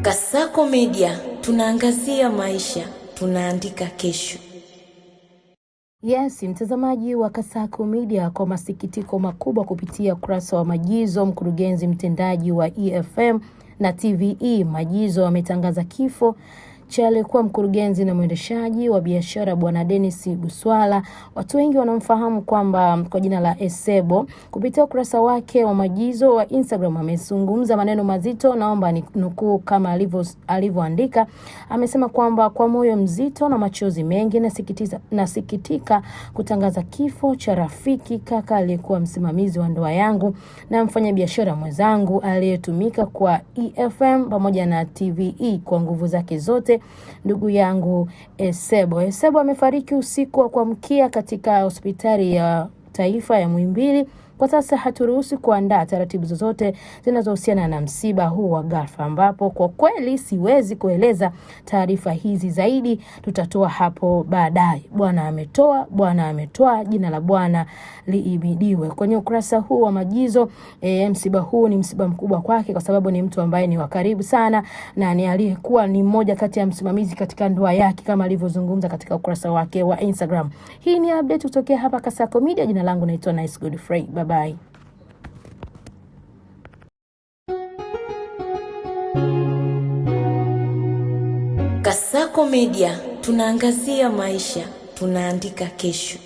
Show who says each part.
Speaker 1: Kasako Media, tunaangazia maisha, tunaandika kesho.
Speaker 2: Yes, mtazamaji wa Kasako Media, kwa masikitiko makubwa kupitia ukurasa wa Majizo, mkurugenzi mtendaji wa EFM na TVE Majizo ametangaza kifo cha aliyekuwa mkurugenzi na mwendeshaji wa biashara Bwana Dennis Buswala. Watu wengi wanamfahamu kwamba kwa jina la Esebo. Kupitia ukurasa wake wa Majizo wa Instagram amezungumza maneno mazito, naomba nukuu kama alivyoandika. Amesema kwamba kwa moyo mzito na machozi mengi nasikitika kutangaza kifo cha rafiki, kaka aliyekuwa msimamizi wa ndoa yangu na mfanya biashara mwenzangu aliyetumika kwa EFM pamoja na TVE kwa nguvu zake zote, ndugu yangu Esebo. Esebo amefariki usiku wa kuamkia katika hospitali ya taifa ya Muhimbili. Kwa sasa haturuhusi kuandaa taratibu zozote zinazohusiana na msiba huu wa ghafla, ambapo kwa kweli siwezi kueleza taarifa hizi zaidi, tutatoa hapo baadaye. Bwana ametoa, Bwana ametoa, jina la Bwana liimidiwe. Kwenye ukurasa huu wa Majizo, msiba huu ni msiba mkubwa kwake kwa sababu ni mtu ambaye ni wa karibu sana na ni aliyekuwa ni mmoja kati ya msimamizi katika ndoa yake kama alivyozungumza katika ukurasa wake wa Instagram. Hii ni update kutoka hapa Kasako Media. Jina langu naitwa Nice Godfrey. Bye.
Speaker 1: Kasako Media, tunaangazia maisha, tunaandika kesho.